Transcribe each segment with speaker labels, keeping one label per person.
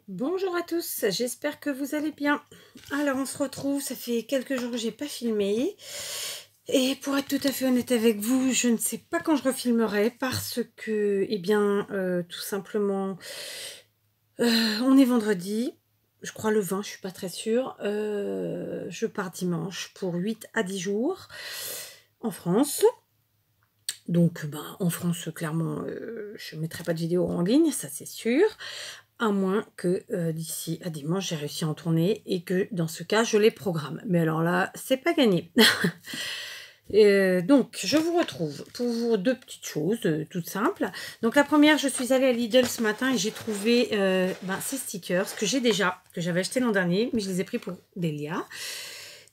Speaker 1: Bonjour à tous, j'espère que vous allez bien. Alors on se retrouve, ça fait quelques jours que j'ai pas filmé. Et pour être tout à fait honnête avec vous, je ne sais pas quand je refilmerai parce que, tout simplement, on est vendredi, je crois le 20, je suis pas très sûre. Je pars dimanche pour 8 à 10 jours en France. Donc, en France, clairement, je ne mettrai pas de vidéo en ligne, ça c'est sûr. À moins que d'ici à dimanche, j'ai réussi à en tourner et que dans ce cas, je les programme. Mais alors là, c'est pas gagné. Donc, je vous retrouve pour deux petites choses toutes simples. Donc, la première, je suis allée à Lidl ce matin et j'ai trouvé ces stickers que j'ai déjà, que j'avais acheté l'an dernier, mais je les ai pris pour Delia.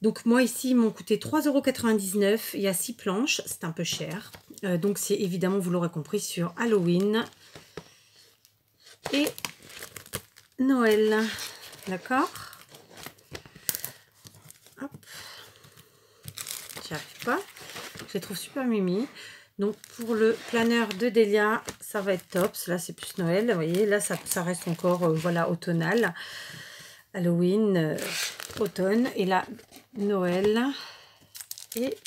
Speaker 1: Donc, moi, ici, ils m'ont coûté 3,99 €. Il y a 6 planches, c'est un peu cher. Donc, c'est évidemment, vous l'aurez compris, sur Halloween et Noël. D'accord. Hop. J'y arrive pas. Je les trouve super mimi. Donc pour le planeur de Delia, ça va être top. Là c'est plus Noël. Vous voyez, là ça reste encore voilà, automnal. Halloween, automne. Et là, Noël. Et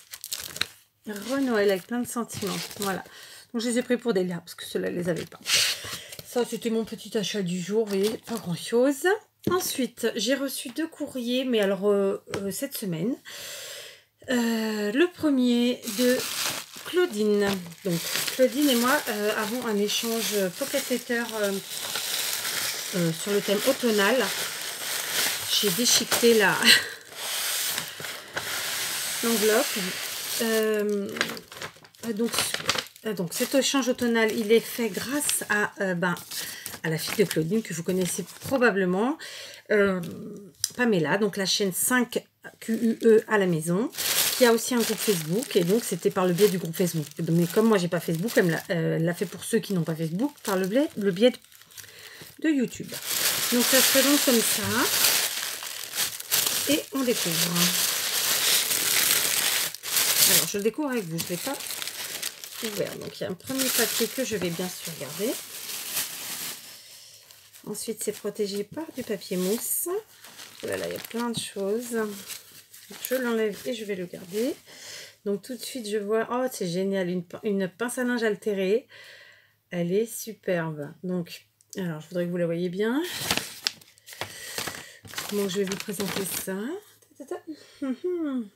Speaker 1: re-Noël avec plein de sentiments. Voilà. Donc je les ai pris pour Delia parce que ceux-là, je les avais pas. Ça, c'était mon petit achat du jour. Vous voyez, pas grand-chose. Ensuite, j'ai reçu 2 courriers, mais alors cette semaine. Le premier de Claudine. Donc Claudine et moi avons un échange pocket letter sur le thème automnal. J'ai déchiqueté l'enveloppe. Donc cet échange automnal, il est fait grâce à la fille de Claudine que vous connaissez probablement, Pamela, donc la chaîne 5QUE à la maison, qui a aussi un groupe Facebook, et donc c'était par le biais du groupe Facebook. Mais comme moi j'ai pas Facebook, elle l'a fait pour ceux qui n'ont pas Facebook, par le biais de YouTube. Donc ça se présente comme ça, et on découvre. Alors je le découvre avec vous, je ne l'ai pas ouvert. Donc il y a un premier papier que je vais bien sûr garder. Ensuite c'est protégé par du papier mousse. Voilà, il y a plein de choses. Je l'enlève et je vais le garder. Donc tout de suite je vois, oh c'est génial, une pince à linge altérée. Elle est superbe. Donc, alors je voudrais que vous la voyez bien. Comment je vais vous présenter ça?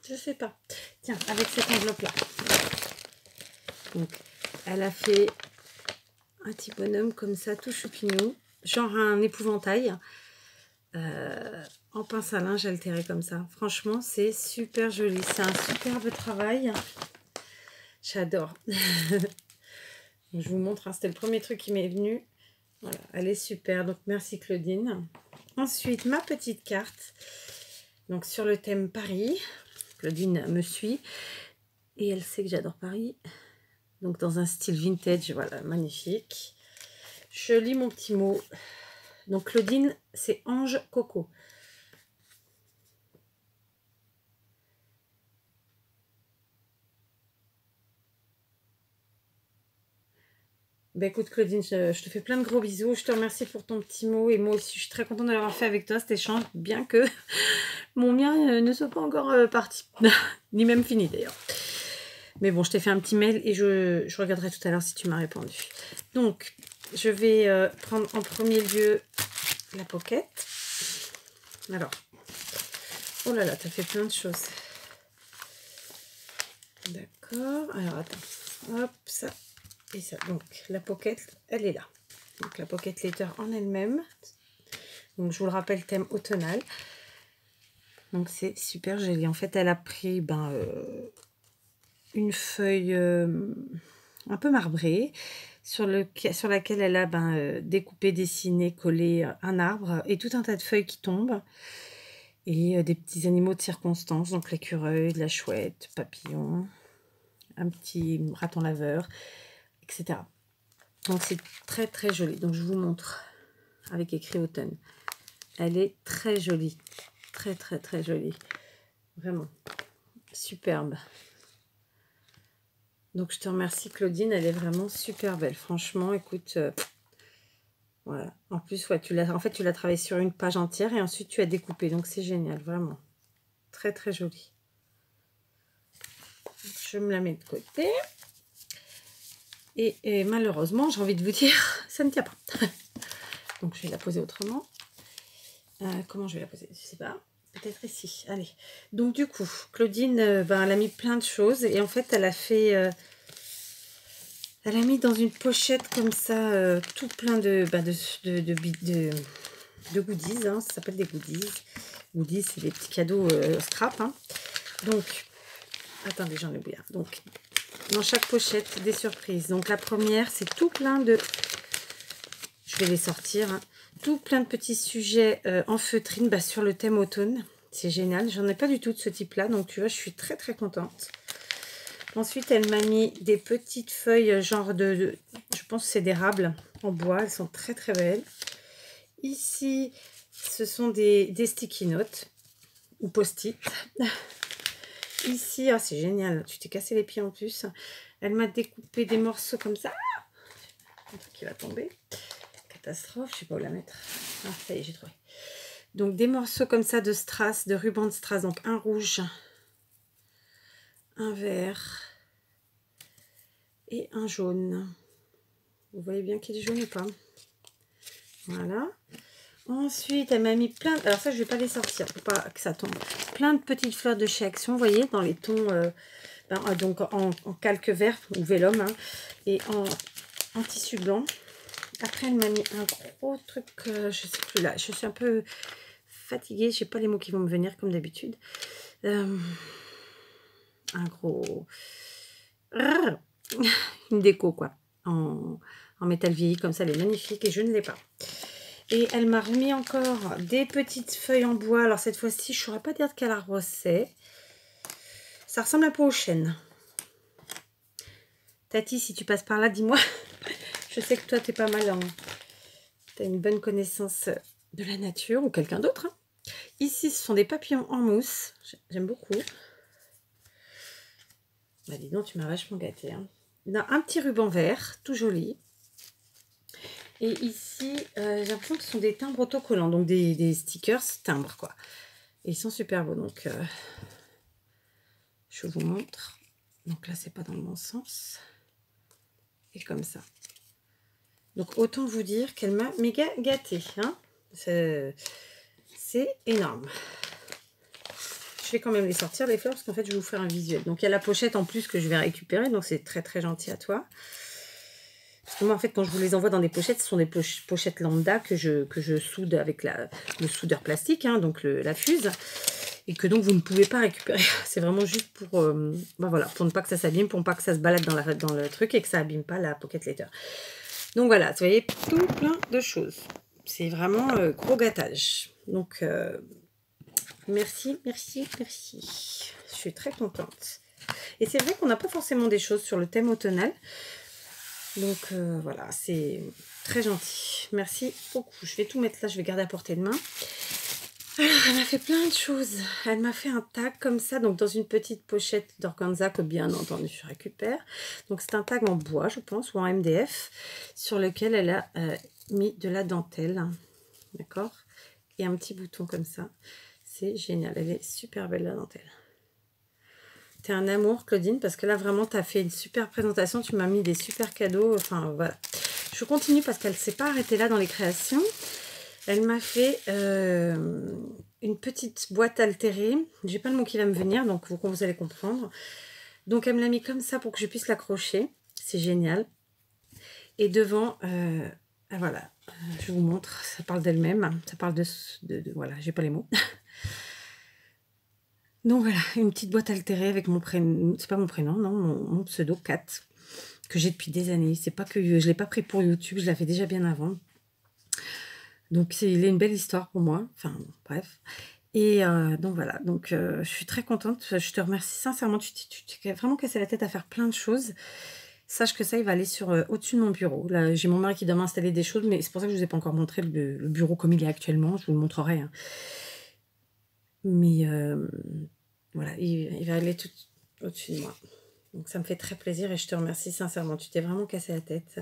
Speaker 1: Je sais pas. Tiens, avec cette enveloppe là. Donc, elle a fait un petit bonhomme comme ça, tout choupinou, genre un épouvantail, en pince à linge altéré comme ça. Franchement, c'est super joli. C'est un superbe travail. J'adore. Je vous montre, hein, c'était le premier truc qui m'est venu. Voilà, elle est super. Donc, merci Claudine. Ensuite, ma petite carte. Donc, sur le thème Paris. Claudine me suit. Et elle sait que j'adore Paris. Donc, dans un style vintage. Voilà, magnifique. Je lis mon petit mot. Donc, Claudine, c'est Ange Coco. Ben écoute Claudine, je te fais plein de gros bisous. Je te remercie pour ton petit mot. Et moi aussi, je suis très contente de l'avoir fait avec toi, cet échange. Bien que mon mien ne soit pas encore parti. Ni même fini d'ailleurs. Mais bon, je t'ai fait un petit mail et je regarderai tout à l'heure si tu m'as répondu. Donc, je vais prendre en premier lieu la pocket. Alors, oh là là, t'as fait plein de choses. D'accord. Alors, attends. Hop, ça et ça. Donc, la pocket, elle est là. Donc, la pocket letter en elle-même. Donc, je vous le rappelle, thème automnal. Donc, c'est super joli. En fait, elle a pris une feuille un peu marbrée sur laquelle elle a découpé, dessiné, collé un arbre et tout un tas de feuilles qui tombent et des petits animaux de circonstance, donc l'écureuil, la chouette, papillon, un petit raton laveur, etc. Donc c'est très très joli. Donc je vous montre avec écrit automne. Elle est très jolie, très très très jolie, vraiment superbe. Donc je te remercie Claudine, elle est vraiment super belle. Franchement, écoute, Voilà. En plus, ouais, en fait, tu l'as travaillé sur une page entière et ensuite tu as découpé. Donc, c'est génial, vraiment. Très, très joli. Je me la mets de côté. Et malheureusement, j'ai envie de vous dire, ça ne tient pas. Donc, je vais la poser autrement. Comment je vais la poser? Je ne sais pas. Peut-être ici. Allez. Donc, du coup, Claudine, ben, elle a mis plein de choses. Et en fait, elle a fait... elle a mis dans une pochette comme ça, tout plein de goodies. Hein. Ça s'appelle des goodies. Goodies, c'est des petits cadeaux scrap. Hein. Donc, attendez, j'en ai oublié. Donc, dans chaque pochette, des surprises. Donc, la première, c'est tout plein de... Je vais les sortir. Hein. Tout plein de petits sujets en feutrine sur le thème automne. C'est génial. J'en ai pas du tout de ce type-là. Donc, tu vois, je suis très, très contente. Ensuite, elle m'a mis des petites feuilles genre de je pense que c'est d'érable en bois. Elles sont très, très belles. Ici, ce sont des sticky notes ou post-it. Ici, ah, c'est génial. Tu t'es cassé les pieds en plus. Elle m'a découpé des morceaux comme ça. Un truc qui va tomber. Catastrophe, je sais pas où la mettre. Ah, ça y est, j'ai trouvé. Donc, des morceaux comme ça de strass, de ruban de strass. Donc, un rouge, un vert et un jaune. Vous voyez bien qu'il est jaune ou pas? Voilà. Ensuite, elle m'a mis plein... Alors ça, je ne vais pas les sortir pour pas que ça tombe. Plein de petites fleurs de chez Action, vous voyez, dans les tons... donc en calque vert ou vélum. Hein, et en tissu blanc. Après, elle m'a mis un gros truc... je sais plus là. Je suis un peu fatiguée. Je n'ai pas les mots qui vont me venir comme d'habitude. Un gros... Une déco, quoi. En métal vieilli, comme ça, elle est magnifique. Et je ne l'ai pas. Et elle m'a remis encore des petites feuilles en bois. Alors cette fois-ci, je ne saurais pas dire de quel arbre c'est. Ça ressemble un peu au chêne. Tati, si tu passes par là, dis-moi. Je sais que toi, tu es pas mal en... Tu as une bonne connaissance de la nature ou quelqu'un d'autre. Hein. Ici, ce sont des papillons en mousse. J'aime beaucoup. Bah, dis donc, tu m'as vachement gâtée. Hein. Un petit ruban vert, tout joli. Et ici, j'ai l'impression que ce sont des timbres autocollants. Donc des stickers timbres, quoi. Et ils sont super beaux. Donc, je vous montre. Donc là, c'est pas dans le bon sens. Et comme ça. Donc, autant vous dire qu'elle m'a méga gâtée. Hein. C'est énorme. Je vais quand même les sortir, les fleurs, parce qu'en fait, je vais vous faire un visuel. Donc, il y a la pochette en plus que je vais récupérer. Donc, c'est très, très gentil à toi. Parce que moi, en fait, quand je vous les envoie dans des pochettes, ce sont des pochettes lambda que je soude avec le soudeur plastique, hein, donc la fuse. Et que donc, vous ne pouvez pas récupérer. C'est vraiment juste pour, voilà, pour ne pas que ça s'abîme, pour ne pas que ça se balade dans le truc et que ça abîme pas la pocket letter. Donc, voilà, vous voyez, tout plein de choses. C'est vraiment gros gâtage. Donc, merci, merci, merci. Je suis très contente. Et c'est vrai qu'on n'a pas forcément des choses sur le thème automnal. Donc voilà, c'est très gentil. Merci beaucoup. Je vais tout mettre là, je vais garder à portée de main. Alors, elle m'a fait plein de choses. Elle m'a fait un tag comme ça, donc dans une petite pochette d'organza que bien entendu je récupère. Donc c'est un tag en bois, je pense, ou en MDF, sur lequel elle a mis de la dentelle. D'accord? Et un petit bouton comme ça. C'est génial. Elle est super belle la dentelle. T'es un amour, Claudine, parce que là, vraiment, tu as fait une super présentation. Tu m'as mis des super cadeaux. Enfin, voilà. Je continue parce qu'elle ne s'est pas arrêtée là dans les créations. Elle m'a fait une petite boîte altérée. J'ai pas le mot qui va me venir, donc vous allez comprendre. Donc, elle me l'a mis comme ça pour que je puisse l'accrocher. C'est génial. Et devant, voilà, je vous montre. Ça parle d'elle-même. Ça parle de voilà, j'ai pas les mots. Donc voilà, une petite boîte altérée avec mon prénom, c'est pas mon prénom, non, mon pseudo Kat, que j'ai depuis des années. C'est pas que je l'ai pas pris pour YouTube, je l'avais déjà bien avant. Donc il est une belle histoire pour moi, enfin bref. Et donc voilà, donc je suis très contente, je te remercie sincèrement, tu t'es vraiment cassé la tête à faire plein de choses. Sache que ça, il va aller sur au-dessus de mon bureau. Là, j'ai mon mari qui doit m'installer des choses, mais c'est pour ça que je ne vous ai pas encore montré le bureau comme il est actuellement, je vous le montrerai. Hein. Mais voilà, il va aller tout au-dessus de moi. Donc ça me fait très plaisir et je te remercie sincèrement. Tu t'es vraiment cassé la tête.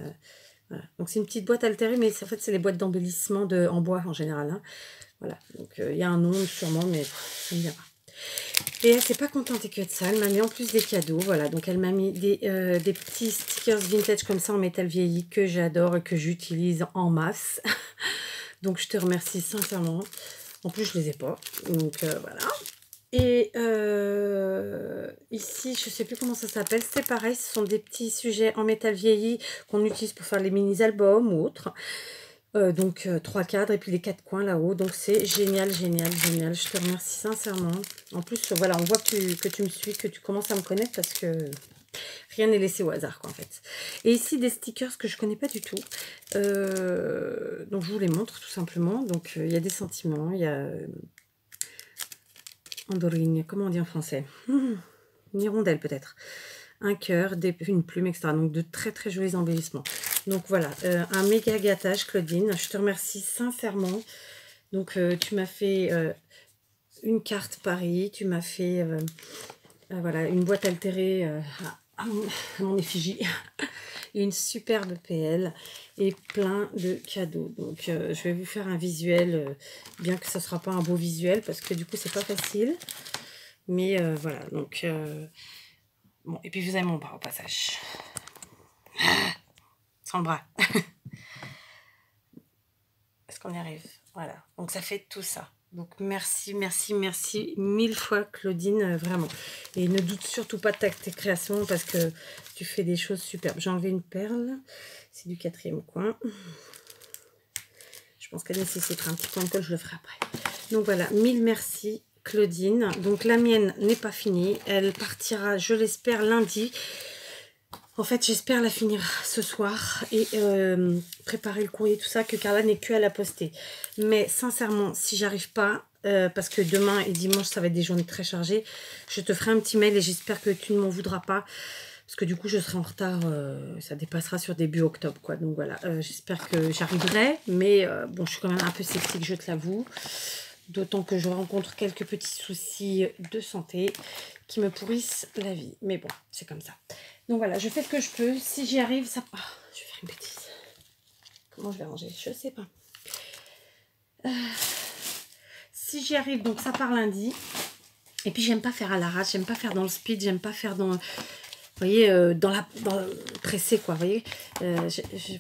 Speaker 1: Voilà. Donc c'est une petite boîte altérée, mais en fait c'est les boîtes d'embellissement en bois en général. Hein. Voilà, donc il y a un nom sûrement, mais ça ne vient pas. Et elle s'est pas contentée que de ça, elle m'a mis en plus des cadeaux, voilà, donc elle m'a mis des petits stickers vintage comme ça en métal vieilli que j'adore et que j'utilise en masse. Donc je te remercie sincèrement, en plus je les ai pas, donc voilà. Et ici, je sais plus comment ça s'appelle, c'est pareil, ce sont des petits sujets en métal vieilli qu'on utilise pour faire les mini-albums ou autres. Donc 3 cadres et puis les 4 coins là-haut. Donc c'est génial, génial, génial. Je te remercie sincèrement. En plus, voilà, on voit que tu me suis, que tu commences à me connaître parce que rien n'est laissé au hasard, quoi, en fait. Et ici, des stickers que je connais pas du tout. Donc je vous les montre tout simplement. Donc il y a des sentiments, il y a Andorine, comment on dit en français, une hirondelle peut-être. Un cœur, une plume, etc. Donc de très très jolis embellissements. Donc voilà, un méga gâtage, Claudine. Je te remercie sincèrement. Donc tu m'as fait une carte Paris, tu m'as fait voilà, une boîte altérée à mon effigie. Et une superbe PL et plein de cadeaux. Donc je vais vous faire un visuel, bien que ce ne sera pas un beau visuel parce que du coup c'est pas facile. Mais voilà, donc bon, et puis vous avez mon bras au passage. Sans le bras. Est-ce qu'on y arrive? Voilà, donc ça fait tout ça. Donc merci, merci, merci 1000 fois Claudine, vraiment. Et ne doute surtout pas de tes créations parce que tu fais des choses superbes. J'ai enlevé une perle, c'est du 4e coin. Je pense qu'elle nécessitera un petit point de colle, je le ferai après. Donc voilà, 1000 merci Claudine. Donc la mienne n'est pas finie, elle partira, je l'espère, lundi. En fait, j'espère la finir ce soir et préparer le courrier, tout ça, que Carla n'ait que à la poster. Mais sincèrement, si j'arrive pas, parce que demain et dimanche, ça va être des journées très chargées, je te ferai un petit mail et j'espère que tu ne m'en voudras pas. Parce que du coup, je serai en retard, ça dépassera sur début octobre, quoi. Donc voilà, j'espère que j'arriverai. Mais bon, je suis quand même un peu sceptique, je te l'avoue. D'autant que je rencontre quelques petits soucis de santé qui me pourrissent la vie. Mais bon, c'est comme ça. Donc voilà, je fais ce que je peux. Si j'y arrive, ça... Oh, je vais faire une bêtise. Comment je vais ranger? Je sais pas. Si j'y arrive, donc ça part lundi. Et puis j'aime pas faire à l'arrache, j'aime pas faire dans le speed, j'aime pas faire dans... Vous voyez, dans pressé, quoi, vous voyez.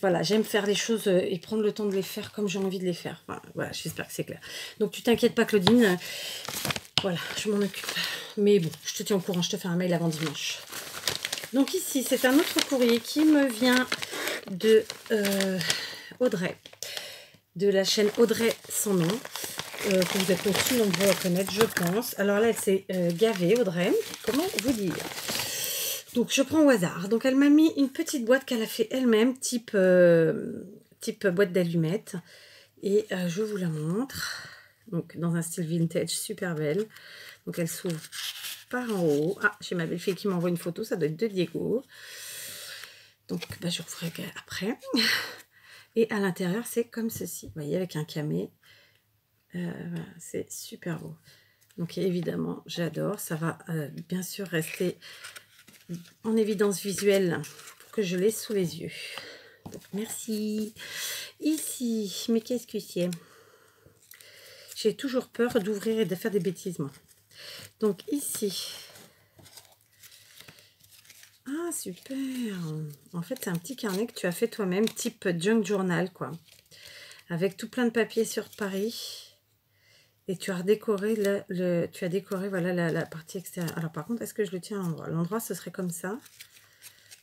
Speaker 1: Voilà, j'aime faire les choses et prendre le temps de les faire comme j'ai envie de les faire. Enfin, voilà, j'espère que c'est clair. Donc, tu t'inquiètes pas, Claudine. Voilà, je m'en occupe. Mais bon, je te tiens au courant, je te fais un mail avant dimanche. Donc ici, c'est un autre courrier qui me vient de Audrey, de la chaîne Audrey sans nom, que vous êtes aussi nombreux à connaître, je pense. Alors là, elle s'est gavée, Audrey. Comment vous dire? Donc, je prends au hasard. Donc, elle m'a mis une petite boîte qu'elle a fait elle-même, type boîte d'allumettes. Et je vous la montre. Donc, dans un style vintage, super belle. Donc, elle s'ouvre par en haut. Ah, j'ai ma belle-fille qui m'envoie une photo. Ça doit être de Diego. Donc, bah, je referai après. Et à l'intérieur, c'est comme ceci. Vous voyez, avec un camé. Voilà, c'est super beau. Donc, évidemment, j'adore. Ça va bien sûr rester en évidence visuelle pour que je l'ai sous les yeux. Donc, merci. Ici, mais qu'est-ce que c'est? J'ai toujours peur d'ouvrir et de faire des bêtises, moi. Donc, ici. Ah, super. En fait, c'est un petit carnet que tu as fait toi-même, type junk journal, quoi. Avec tout plein de papiers sur Paris. Et tu as redécoré tu as décoré, voilà, la partie extérieure. Alors, par contre, est-ce que je le tiens à l'endroit? L'endroit, ce serait comme ça.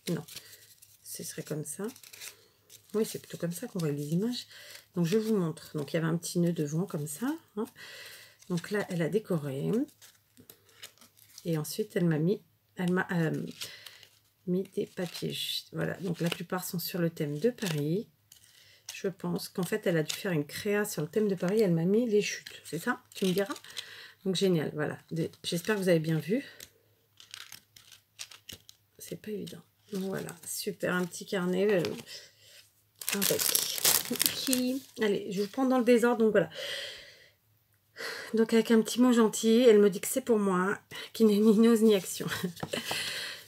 Speaker 1: Non, ce serait comme ça. Oui, c'est plutôt comme ça qu'on voit les images. Donc, je vous montre. Donc, il y avait un petit nœud devant, comme ça. Hein. Donc là, elle a décoré. Et ensuite, elle m'a mis des papiers. Voilà, donc la plupart sont sur le thème de Paris. Je pense qu'en fait, elle a dû faire une créa sur le thème de Paris. Elle m'a mis les chutes. C'est ça? Tu me diras? Donc, génial. Voilà. J'espère que vous avez bien vu. C'est pas évident. Donc, voilà. Super. Un petit carnet. Impec. Okay. Allez, je vous prends dans le désordre. Donc, voilà. Donc, avec un petit mot gentil, elle me dit que c'est pour moi, qui n'est ni nose ni action.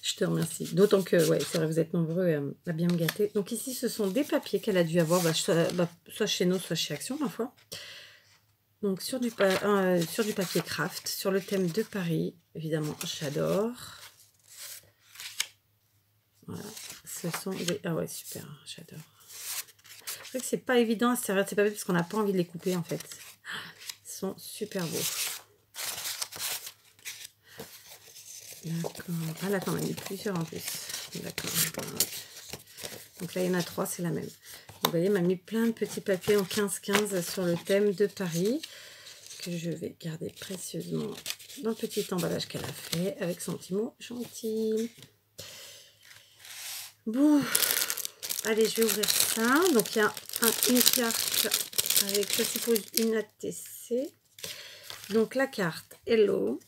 Speaker 1: Je te remercie. D'autant que, ouais, c'est vrai, vous êtes nombreux à bien me gâter. Donc ici, ce sont des papiers qu'elle a dû avoir, soit chez nous, soit chez Action, ma foi. Donc sur du papier craft, sur le thème de Paris. Évidemment, j'adore. Voilà. Ce sont des... Ah ouais, super, j'adore. C'est vrai que c'est pas évident à servir de ces papiers parce qu'on n'a pas envie de les couper, en fait. Ils sont super beaux. D'accord. Ah là, t'en as mis plusieurs en plus. D'accord. Donc là, il y en a 3, c'est la même. Vous voyez, elle m'a mis plein de petits papiers en 15-15 sur le thème de Paris, que je vais garder précieusement dans le petit emballage qu'elle a fait, avec son petit mot gentil. Bon, allez, je vais ouvrir ça. Donc, il y a une carte avec, je suppose, une ATC. Donc, la carte Hello,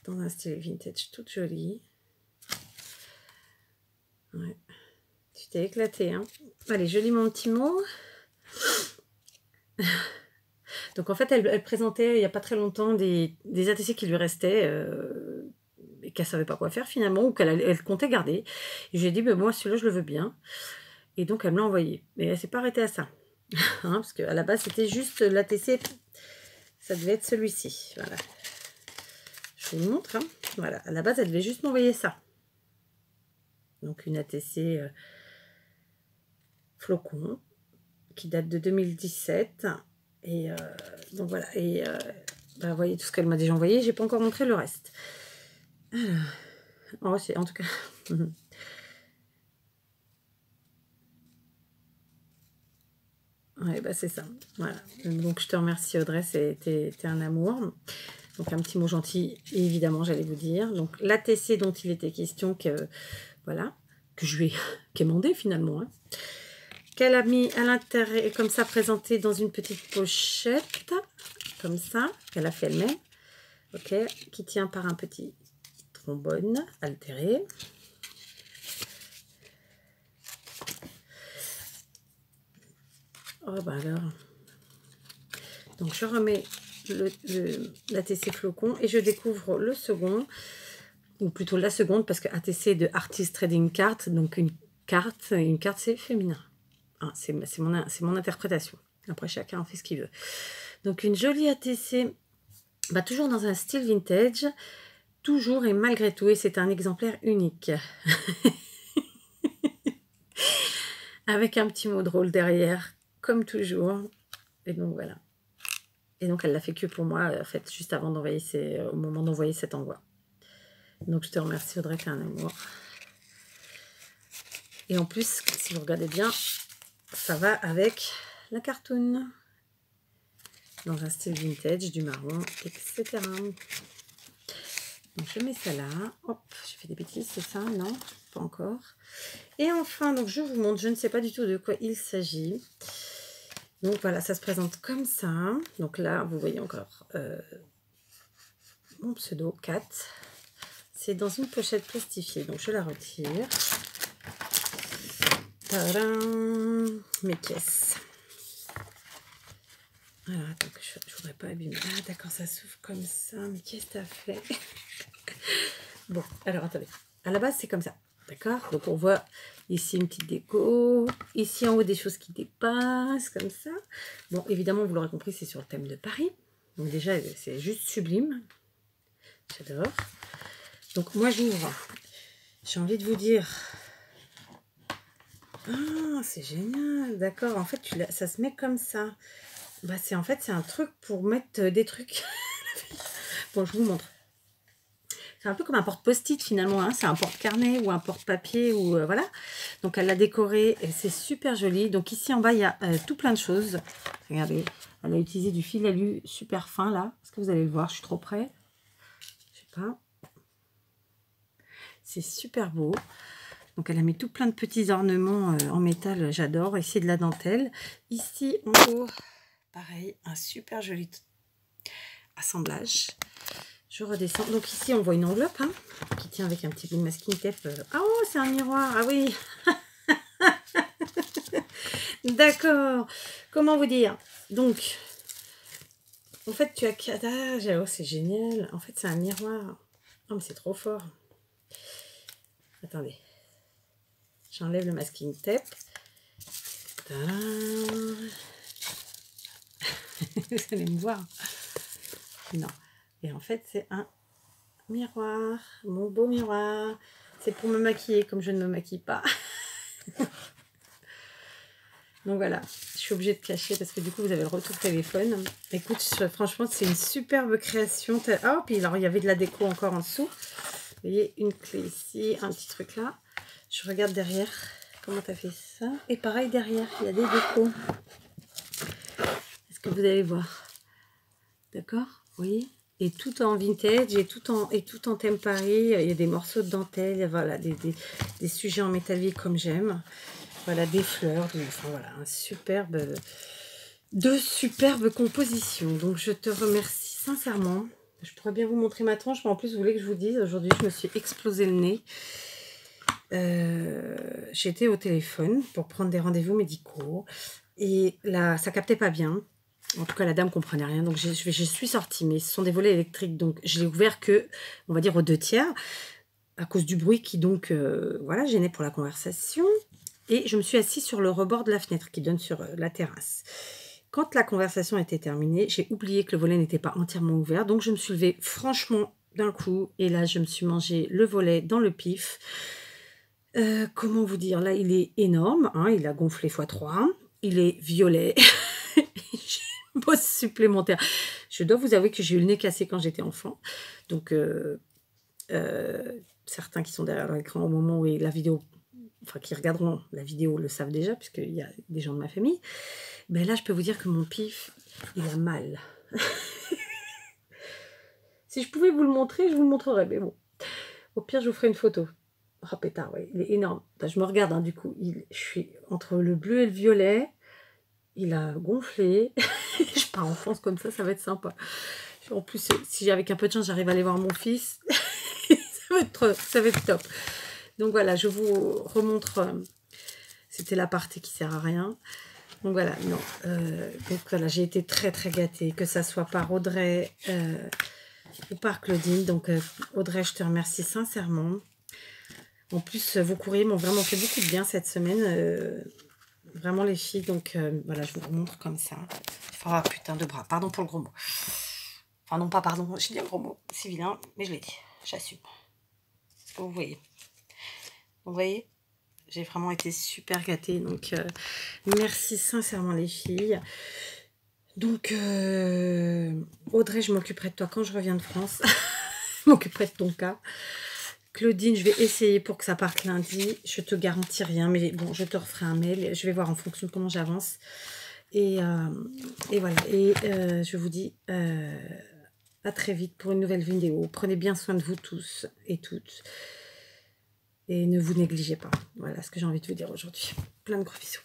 Speaker 1: dans un style vintage toute jolie. Ouais. Tu t'es éclaté, hein. Allez, je lis mon petit mot. Donc, en fait, elle présentait, il n'y a pas très longtemps, des ATC qui lui restaient et qu'elle ne savait pas quoi faire, finalement, ou qu'elle comptait garder. Et j'ai dit, ben, moi, celui-là, je le veux bien. Et donc, elle me l'a envoyé. Mais elle ne s'est pas arrêtée à ça. Hein, parce qu'à la base, c'était juste l'ATC. Ça devait être celui-ci. Voilà. Je vous le montre. Hein. Voilà. À la base, elle devait juste m'envoyer ça. Donc, une ATC flocon qui date de 2017. Et donc, voilà. Et bah, vous voyez tout ce qu'elle m'a déjà envoyé. J'ai pas encore montré le reste. Alors, oh, c'est en tout cas... Ouais, bah c'est ça. Voilà. Donc, je te remercie, Audrey. T'es un amour. Donc, un petit mot gentil, évidemment, j'allais vous dire. Donc, l'ATC dont il était question, voilà, que je vais quémander finalement. Hein, qu'elle a mis à l'intérieur, comme ça, présenté dans une petite pochette, comme ça, qu'elle a fait elle-même. Ok, qui tient par un petit trombone altéré. Oh, bah alors. Donc, je remets l'ATC flocon et je découvre le second, ou plutôt la seconde, parce que ATC de Artist Trading Card, donc une carte c'est féminin. Hein, c'est mon interprétation. Après, chacun en fait ce qu'il veut. Donc, une jolie ATC, bah, toujours dans un style vintage, toujours et malgré tout, et c'est un exemplaire unique. Avec un petit mot drôle derrière, comme toujours. Et donc, voilà. Et donc, elle l'a fait que pour moi, en fait, juste avant d'envoyer au moment d'envoyer cet envoi. Donc, je te remercie, Audrey, t'es un amour. Et en plus, si vous regardez bien, ça va avec la cartoon. Dans un style vintage, du marron, etc. Donc, je mets ça là. Hop, j'ai fait des bêtises, c'est ça? Non, pas encore. Et enfin, donc, je vous montre, je ne sais pas du tout de quoi il s'agit. Donc, voilà, ça se présente comme ça. Donc là, vous voyez encore mon pseudo, Kat. C'est dans une pochette plastifiée, donc je la retire. Tadam, mes pièces. Voilà, donc je ne voudrais pas abîmer. Ah, d'accord, ça s'ouvre comme ça. Mais qu'est-ce que tu as fait? Bon, alors attendez. À la base, c'est comme ça. D'accord? Donc, on voit ici une petite déco. Ici, en haut, des choses qui dépassent, comme ça. Bon, évidemment, vous l'aurez compris, c'est sur le thème de Paris. Donc, déjà, c'est juste sublime. J'adore. Donc, moi, j'ouvre. J'ai envie de vous dire... Ah, c'est génial. D'accord. En fait, ça se met comme ça. Bah, en fait, c'est un truc pour mettre des trucs. Bon, je vous montre. C'est un peu comme un porte-post-it finalement, hein. C'est un porte-carnet ou un porte-papier ou voilà. Donc elle l'a décoré et c'est super joli. Donc ici en bas il y a tout plein de choses. Regardez, elle a utilisé du fil alu super fin là. Est-ce que vous allez le voir? Je suis trop près. Je sais pas. C'est super beau. Donc elle a mis tout plein de petits ornements en métal. J'adore. Ici de la dentelle. Ici en haut, pareil, un super joli assemblage. Je redescends. Donc ici, on voit une enveloppe hein, qui tient avec un petit bout de masking tape. Ah oh, c'est un miroir. Ah oui. D'accord. Comment vous dire? Donc, en fait, tu as... Ah, oh, c'est génial. En fait, c'est un miroir. Oh, mais c'est trop fort. Attendez. J'enlève le masking tape. Vous allez me voir. Non. Et en fait, c'est un miroir. Mon beau miroir. C'est pour me maquiller comme je ne me maquille pas. Donc voilà, je suis obligée de cacher parce que du coup, vous avez le retour téléphone. Écoute, franchement, c'est une superbe création. Ah, puis alors, il y avait de la déco encore en dessous. Vous voyez, une clé ici, un petit truc là. Je regarde derrière. Comment tu as fait ça? Et pareil, derrière, il y a des décos. Est-ce que vous allez voir? D'accord? Vous voyez? Et tout en vintage et tout en thème Paris. Il y a des morceaux de dentelle. Voilà, des sujets en métal vie comme j'aime. Voilà, des fleurs. Enfin, voilà, de superbes compositions. Donc, je te remercie sincèrement. Je pourrais bien vous montrer ma tranche, mais en plus, vous voulez que je vous dise, aujourd'hui, je me suis explosé le nez. J'étais au téléphone pour prendre des rendez-vous médicaux. Et là, ça captait pas bien. En tout cas, la dame comprenait rien. Donc, je suis sortie. Mais ce sont des volets électriques. Donc, je l'ai ouvert que, on va dire, aux 2/3. À cause du bruit qui, donc, voilà, gênait pour la conversation. Et je me suis assise sur le rebord de la fenêtre qui donne sur la terrasse. Quand la conversation était terminée, j'ai oublié que le volet n'était pas entièrement ouvert. Donc, je me suis levée franchement d'un coup. Et là, je me suis mangé le volet dans le pif. Comment vous dire? Là, il est énorme. Hein, il a gonflé x3. Il est violet. J'ai une bosse supplémentaire. Je dois vous avouer que j'ai eu le nez cassé quand j'étais enfant. Donc, certains qui sont derrière l'écran au moment où la vidéo... Enfin, qui regarderont la vidéo le savent déjà, puisqu'il y a des gens de ma famille. Ben là, je peux vous dire que mon pif, il a mal. Si je pouvais vous le montrer, je vous le montrerais. Mais bon, au pire, je vous ferai une photo. Oh pétard, ouais, il est énorme. Enfin, je me regarde, hein, du coup. Je suis entre le bleu et le violet. Il a gonflé. Je pars en France comme ça va être sympa. En plus, si avec un peu de chance, j'arrive à aller voir mon fils, ça va être top. Donc voilà, je vous remontre. C'était la partie qui sert à rien. Donc voilà, non. Donc voilà, j'ai été très très gâtée, que ça soit par Audrey ou par Claudine. Donc Audrey, je te remercie sincèrement. En plus, vos courriers m'ont vraiment fait beaucoup de bien cette semaine. Vraiment les filles. Donc voilà, je vous remontre comme ça. Oh putain de bras. Pardon pour le gros mot. Enfin non pas pardon, j'ai dit un gros mot. C'est vilain, mais je l'ai dit. J'assume. Vous voyez. Vous voyez, j'ai vraiment été super gâtée. Donc, merci sincèrement les filles. Donc, Audrey, je m'occuperai de toi quand je reviens de France. Je m'occuperai de ton cas. Claudine, je vais essayer pour que ça parte lundi. Je te garantis rien, mais bon, je te referai un mail. Je vais voir en fonction de comment j'avance. Et voilà. Et je vous dis à très vite pour une nouvelle vidéo. Prenez bien soin de vous tous et toutes. Et ne vous négligez pas. Voilà ce que j'ai envie de vous dire aujourd'hui. Plein de gros bisous.